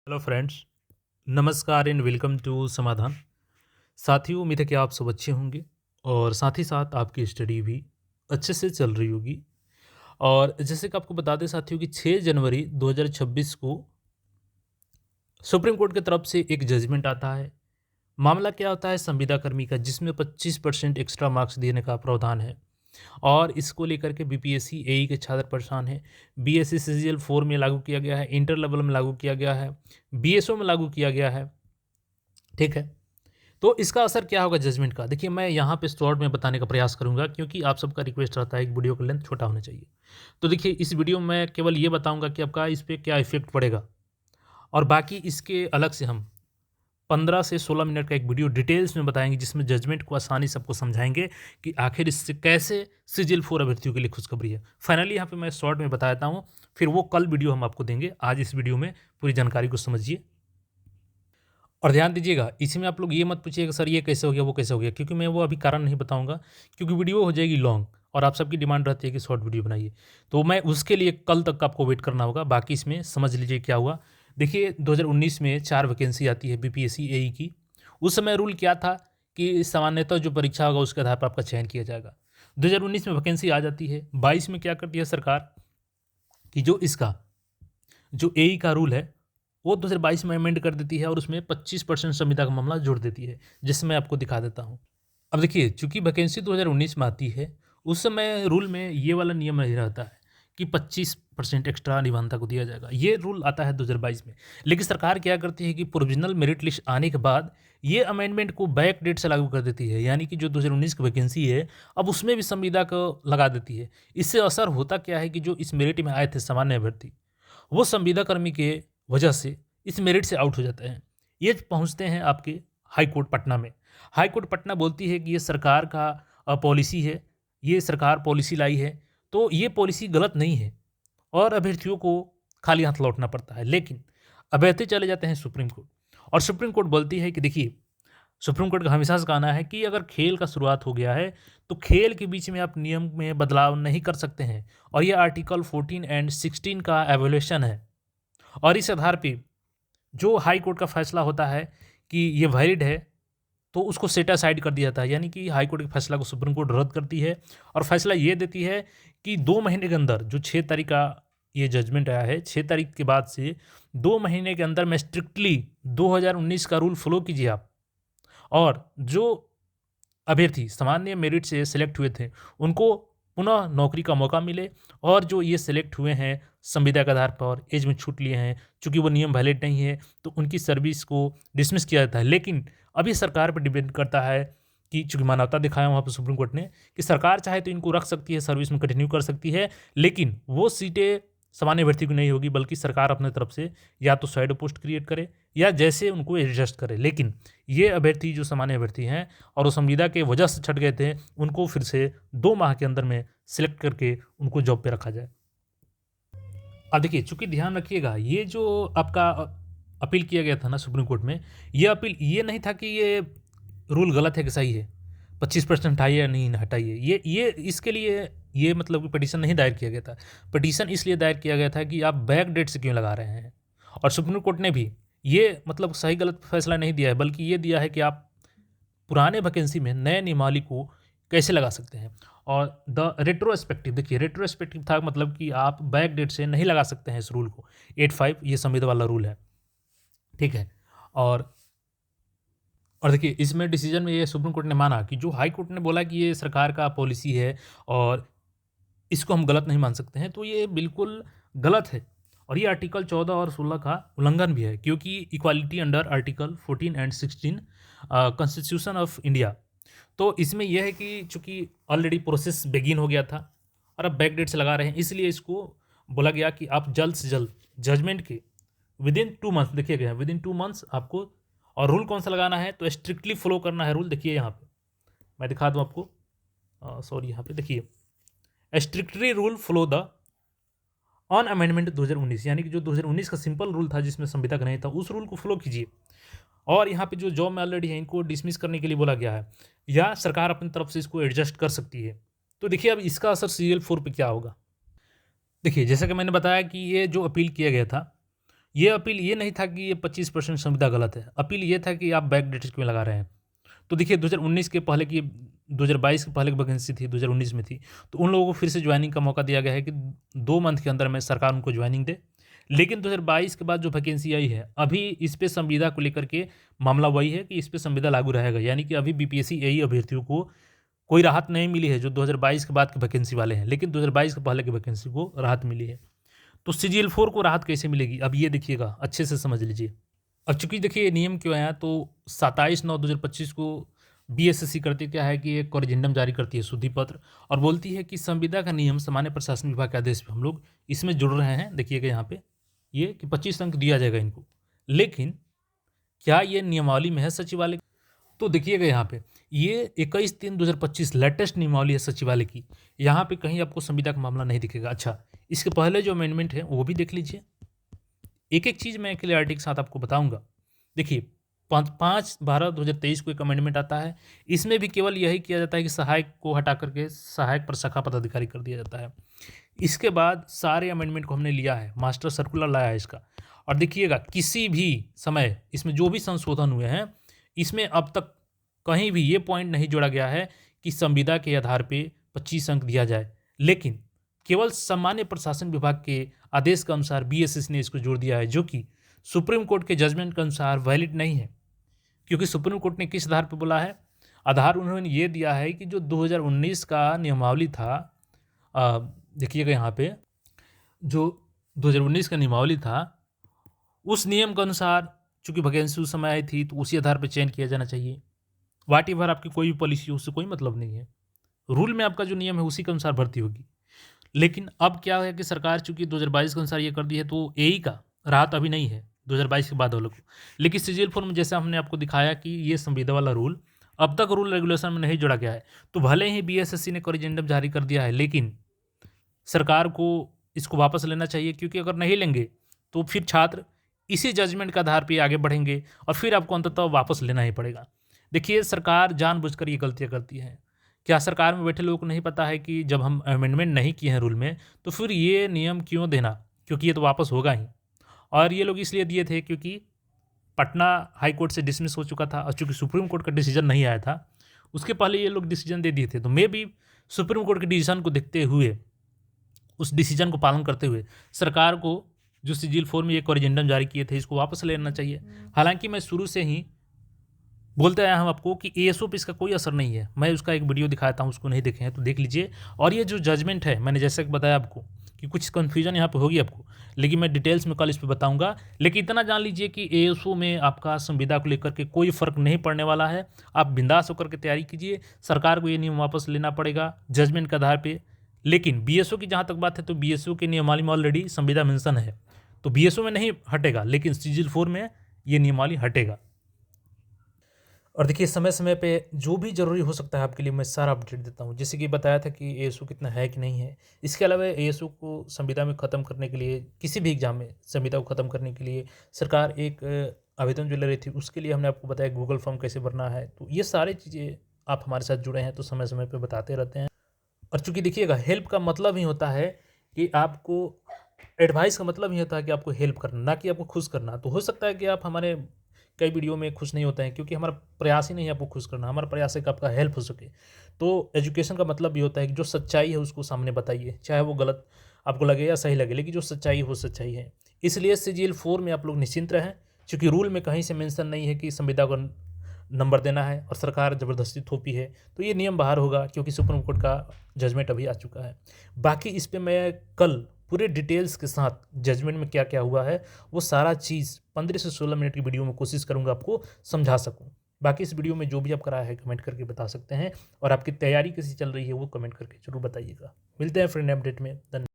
Hello friends, नमस्कार and welcome to समाधान। साथियों, उम्मीद है कि आप सब अच्छे होंगे और साथ ही साथ आपकी स्टडी भी अच्छे से चल रही होगी। और जैसे कि आपको बता दें साथियों कि 6 जनवरी 2026 को सुप्रीम कोर्ट की तरफ से एक जजमेंट आता है। मामला क्या होता है, संविदा कर्मी का, जिसमें 25% एक्स्ट्रा मार्क्स देने का प्रावधान है। और इसको लेकर के बीपीएससी एई के छात्र परेशान हैं। बीएससी सीजीएल 4 में लागू किया गया है, इंटर लेवल में लागू किया गया है, बीएसओ में लागू किया गया है। ठीक है, तो इसका असर क्या होगा जजमेंट का, देखिए मैं यहाँ पे शॉर्ट में बताने का प्रयास करूँगा, क्योंकि आप सबका रिक्वेस्ट रहता है कि वीडियो का लेंथ छोटा होना चाहिए। तो देखिए, इस वीडियो में मैं केवल ये बताऊँगा कि आपका इस पे क्या इफ़ेक्ट पड़ेगा, और बाकी इसके अलग से हम 15 से 16 मिनट का एक वीडियो डिटेल्स में बताएंगे, जिसमें जजमेंट को आसानी से आपको समझाएंगे कि आखिर इससे कैसे सीजीएल 4 अभ्यर्थियों के लिए खुशखबरी है। फाइनली यहाँ पे मैं शॉर्ट में बता देता हूँ, फिर वो कल वीडियो हम आपको देंगे। आज इस वीडियो में पूरी जानकारी को समझिए और ध्यान दीजिएगा। इसमें आप लोग ये मत पूछिएगा सर ये कैसे हो गया, वो कैसे हो गया, क्योंकि मैं वो अभी कारण नहीं बताऊंगा, क्योंकि वीडियो हो जाएगी लॉन्ग और आप सबकी डिमांड रहती है कि शॉर्ट वीडियो बनाइए। तो मैं उसके लिए कल तक आपको वेट करना होगा। बाकी इसमें समझ लीजिए क्या हुआ। देखिए, 2019 में 4 वैकेंसी आती है बीपीएससी एई की। उस समय रूल क्या था कि सामान्यतः जो परीक्षा होगा उसके आधार पर आपका चयन किया जाएगा। 2019 में वैकेंसी आ जाती है। 22 में क्या करती है सरकार कि जो एई का रूल है वो 2022 में अमेंड कर देती है और उसमें 25% संविदा का मामला जोड़ देती है, जिससे मैं आपको दिखा देता हूँ। अब देखिए, चूंकि वैकेंसी 2019 में आती है, उस समय रूल में ये वाला नियम नहीं रहता है कि 25% एक्स्ट्रा निबंधक को दिया जाएगा। ये रूल आता है 2022 में। लेकिन सरकार क्या करती है कि प्रोविजनल मेरिट लिस्ट आने के बाद ये अमेंडमेंट को बैक डेट से लागू कर देती है, यानी कि जो 2019 की वैकेंसी है अब उसमें भी संविदा को लगा देती है। इससे असर होता क्या है कि जो इस मेरिट में आए थे सामान्य अभ्यर्थी, वो संविदा कर्मी के वजह से इस मेरिट से आउट हो जाते हैं। ये पहुंचते हैं आपके हाई कोर्ट पटना में। हाई कोर्ट पटना बोलती है कि ये सरकार का पॉलिसी है, ये सरकार पॉलिसी लाई है, तो ये पॉलिसी गलत नहीं है और अभ्यर्थियों को खाली हाथ लौटना पड़ता है। लेकिन अभ्यर्थी चले जाते हैं सुप्रीम कोर्ट, और सुप्रीम कोर्ट बोलती है कि देखिए, सुप्रीम कोर्ट का हमेशा से कहना है कि अगर खेल का शुरुआत हो गया है तो खेल के बीच में आप नियम में बदलाव नहीं कर सकते हैं। और ये आर्टिकल 14 एंड 16 का एवोल्यूशन है, और इस आधार पे जो हाई कोर्ट का फैसला होता है कि ये वैलिड है, तो उसको सेट असाइड कर दिया जाता है। यानी कि हाई कोर्ट के फैसला को सुप्रीम कोर्ट रद्द करती है और फैसला ये देती है कि 2 महीने के अंदर, जो 6 तारीख का ये जजमेंट आया है, 6 तारीख के बाद से 2 महीने के अंदर में स्ट्रिक्टली 2019 का रूल फॉलो कीजिए आप। और जो अभ्यर्थी सामान्य मेरिट से सेलेक्ट हुए थे उनको पुनः नौकरी का मौका मिले, और जो ये सेलेक्ट हुए हैं संविदा के आधार पर, एज में छूट लिए हैं, चूंकि वो नियम वैलिड नहीं है, तो उनकी सर्विस को डिसमिस किया जाता है। लेकिन अभी सरकार पर डिपेंड करता है कि चूंकि मानवता दिखाया वहाँ पर सुप्रीम कोर्ट ने कि सरकार चाहे तो इनको रख सकती है, सर्विस में कंटिन्यू कर सकती है, लेकिन वो सीटें सामान्य अभ्यर्थी को नहीं होगी, बल्कि सरकार अपने तरफ से या तो शैडो पोस्ट क्रिएट करे या जैसे उनको एडजस्ट करे। लेकिन ये अभ्यर्थी जो सामान्य अभ्यर्थी हैं और वो संविदा के वजह से छट गए थे, उनको फिर से 2 माह के अंदर में सिलेक्ट करके उनको जॉब पे रखा जाए। अब देखिए, चूंकि ध्यान रखिएगा, ये जो आपका अपील किया गया था ना सुप्रीम कोर्ट में, ये अपील ये नहीं था कि ये रूल गलत है कि सही है, 25% हटाइए या नहीं हटाइए, ये इसके लिए ये मतलब कि पिटीशन नहीं दायर किया गया था। पिटीशन इसलिए दायर किया गया था कि आप बैक डेट से क्यों लगा रहे हैं। और सुप्रीम कोर्ट ने भी ये मतलब सही गलत फैसला नहीं दिया है, बल्कि ये दिया है कि आप पुराने वैकेंसी में नए नियमावली को कैसे लगा सकते हैं। और द रेट्रोस्पेक्टिव, देखिए रेट्रोस्पेक्टिव था मतलब कि आप बैक डेट से नहीं लगा सकते हैं इस रूल को। 85 ये संविदा वाला रूल है, ठीक है। और और देखिए, इसमें डिसीजन में ये सुप्रीम कोर्ट ने माना कि जो हाई कोर्ट ने बोला कि ये सरकार का पॉलिसी है और इसको हम गलत नहीं मान सकते हैं, तो ये बिल्कुल गलत है। और ये आर्टिकल 14 और 16 का उल्लंघन भी है, क्योंकि equality under article 14 and 16 constitution of India. तो इसमें यह है कि चूंकि ऑलरेडी प्रोसेस बिगिन हो गया था और अब बैक डेट से लगा रहे हैं, इसलिए इसको बोला गया कि आप जल्द से जल्द जजमेंट के विदिन 2 मंथ्स, देखिए गया विदिन 2 मंथ्स आपको। और रूल कौन सा लगाना है, तो स्ट्रिक्टली फॉलो करना है रूल। देखिए यहाँ पे मैं दिखा दूँ आपको, सॉरी यहाँ पे देखिए, strictly rule follow the on amendment 2019, यानी कि जो 2019 का सिंपल रूल था जिसमें संविदा का नहीं था, उस रूल को फॉलो कीजिए। और यहाँ पे जो जॉब में ऑलरेडी है इनको डिसमिस करने के लिए बोला गया है, या सरकार अपनी तरफ से इसको एडजस्ट कर सकती है। तो देखिए, अब इसका असर सीरियल 4 पे क्या होगा। देखिए, जैसा कि मैंने बताया कि ये जो अपील किया गया था, ये अपील ये नहीं था कि ये 25% संविदा गलत है, अपील ये था कि आप बैक डेटेड क्यों लगा रहे हैं। तो देखिए 2019 के पहले की 2022 के पहले की वैकेंसी थी, 2019 में थी, तो उन लोगों को फिर से ज्वाइनिंग का मौका दिया गया है कि 2 मंथ के अंदर में सरकार उनको ज्वाइनिंग दे। लेकिन 2022 के बाद जो वैकेंसी आई है, अभी इस पे संविदा को लेकर के मामला वही है कि इस पे संविदा लागू रहेगा। यानी कि अभी बीपीएससी एई अभ्यर्थियों को कोई राहत नहीं मिली है, जो 2022 के बाद के वैकेंसी वाले हैं, लेकिन 2022 के पहले की वैकेंसी को राहत मिली है। तो सीजीएल 4 को राहत कैसे मिलेगी, अब ये देखिएगा, अच्छे से समझ लीजिए। अब चूँकि देखिए ये नियम क्यों आया, तो 27/9/2025 को बीएसएससी करती क्या है कि एक कॉरिजेंडम जारी करती है, शुद्धि पत्र, और बोलती है कि संविदा का नियम सामान्य प्रशासन विभाग के आदेश पे हम लोग इसमें जुड़ रहे हैं। देखिएगा यहाँ पे ये कि 25 अंक दिया जाएगा इनको। लेकिन क्या ये नियमावली में है सचिवालय? तो देखिएगा यहाँ पे ये 21/3/2025 लेटेस्ट नियमावली है सचिवालय की। यहाँ पे कहीं आपको संविदा का मामला नहीं दिखेगा। अच्छा, इसके पहले जो अमेंडमेंट है वो भी देख लीजिए। एक-एक चीज़ मैं क्लैरिटी के साथ आपको बताऊँगा। देखिए 5/12/2023 को एक अमेंडमेंट आता है। इसमें भी केवल यही किया जाता है कि सहायक को हटा करके सहायक प्रशाखा पदाधिकारी कर दिया जाता है। इसके बाद सारे अमेंडमेंट को हमने लिया है, मास्टर सर्कुलर लाया है इसका। और देखिएगा किसी भी समय इसमें जो भी संशोधन हुए हैं, इसमें अब तक कहीं भी ये पॉइंट नहीं जोड़ा गया है कि संविदा के आधार पे 25 अंक दिया जाए। लेकिन केवल सामान्य प्रशासन विभाग के आदेश के अनुसार बीएसएससी ने इसको जोड़ दिया है, जो कि सुप्रीम कोर्ट के जजमेंट के अनुसार वैलिड नहीं है। क्योंकि सुप्रीम कोर्ट ने किस आधार पर बोला है? आधार उन्होंने ये दिया है कि जो 2019 का नियमावली था, देखिएगा यहाँ पे जो 2019 का नियमावली था, उस नियम के अनुसार चूंकि वैकेंसी उस समय आई थी, तो उसी आधार पर चयन किया जाना चाहिए। वाट एवर आपकी कोई भी पॉलिसी हो, उससे कोई मतलब नहीं है। रूल में आपका जो नियम है उसी के अनुसार भर्ती होगी। लेकिन अब क्या है कि सरकार चूंकि 2022 के अनुसार ये कर दी है, तो एई का राहत अभी नहीं है 2022 के बाद वालों को। लेकिन सीजीएल 4 में जैसे हमने आपको दिखाया कि ये संविदा वाला रूल अब तक रूल रेगुलेशन में नहीं जोड़ा गया है। तो भले ही बीएसएससी ने कॉरिजेंडम जारी कर दिया है, लेकिन सरकार को इसको वापस लेना चाहिए, क्योंकि अगर नहीं लेंगे तो फिर छात्र इसी जजमेंट के आधार पर आगे बढ़ेंगे और फिर आपको अंततः वापस लेना ही पड़ेगा। देखिए सरकार जानबूझकर ये गलतियाँ करती है। क्या सरकार में बैठे लोगों को नहीं पता है कि जब हम अमेंडमेंट नहीं किए हैं रूल में, तो फिर ये नियम क्यों देना, क्योंकि ये तो वापस होगा ही। और ये लोग इसलिए दिए थे क्योंकि पटना हाई कोर्ट से डिसमिस हो चुका था, और चूंकि सुप्रीम कोर्ट का डिसीजन नहीं आया था, उसके पहले ये लोग डिसीजन दे दिए थे। तो मे भी सुप्रीम कोर्ट के डिसीजन को देखते हुए, उस डिसीजन को पालन करते हुए सरकार को जो सीजीएल 4 में ये कॉरिजेंडम जारी किए थे, इसको वापस लेना चाहिए। हालांकि मैं शुरू से ही बोलते आया हूँ आपको कि एएसओ पे इसका कोई असर नहीं है। मैं उसका एक वीडियो दिखाता हूँ, उसको नहीं देखे हैं तो देख लीजिए। और ये जो जजमेंट है, मैंने जैसे कि बताया आपको कि कुछ कन्फ्यूजन यहाँ पे होगी आपको, लेकिन मैं डिटेल्स में कल इस पर बताऊँगा। लेकिन इतना जान लीजिए कि एएसओ में आपका संविदा को लेकर के कोई फ़र्क नहीं पड़ने वाला है। आप बिंदास होकर के तैयारी कीजिए। सरकार को ये नियम वापस लेना पड़ेगा जजमेंट के आधार पर। लेकिन बीएसओ की जहाँ तक बात है, तो बीएसओ के नियमावली में ऑलरेडी संविदा मेंशन है, तो बीएसओ में नहीं हटेगा, लेकिन सीजीएल 4 में ये नियमावली हटेगा। और देखिए समय समय पे जो भी ज़रूरी हो सकता है आपके लिए, मैं सारा अपडेट देता हूँ। जैसे कि बताया था कि एएसओ कितना है कि नहीं है। इसके अलावा एएसओ को संविदा में ख़त्म करने के लिए, किसी भी एग्ज़ाम में संविदा को ख़त्म करने के लिए सरकार एक आवेदन जो ले रही थी, उसके लिए हमने आपको बताया गूगल फॉर्म कैसे भरना है। तो ये सारी चीज़ें आप हमारे साथ जुड़े हैं तो समय समय पर बताते रहते हैं। और चूँकि देखिएगा हेल्प का मतलब ही होता है कि आपको, एडवाइस का मतलब ही होता है कि आपको हेल्प करना, ना कि आपको खुश करना। तो हो सकता है कि आप हमारे कई वीडियो में खुश नहीं होते हैं, क्योंकि हमारा प्रयास ही नहीं है आपको खुश करना। हमारा प्रयास है कि आपका हेल्प हो सके। तो एजुकेशन का मतलब ये होता है कि जो सच्चाई है उसको सामने बताइए, चाहे वो गलत आपको लगे या सही लगे, लेकिन जो सच्चाई है वो सच्चाई है। इसलिए सीजीएल 4 में आप लोग निश्चिंत रहें, चूँकि रूल में कहीं से मेंशन नहीं है कि संविदा को नंबर देना है और सरकार ज़बरदस्ती थोपी है, तो ये नियम बाहर होगा, क्योंकि सुप्रीम कोर्ट का जजमेंट अभी आ चुका है। बाकी इस पे मैं कल पूरे डिटेल्स के साथ जजमेंट में क्या क्या हुआ है वो सारा चीज़ 15 से 16 मिनट की वीडियो में कोशिश करूंगा आपको समझा सकूं। बाकी इस वीडियो में जो भी आपका राय है कमेंट करके बता सकते हैं, और आपकी तैयारी कैसी चल रही है वो कमेंट करके जरूर बताइएगा। मिलते हैं फ्रेंड अपडेट में। धन्यवाद।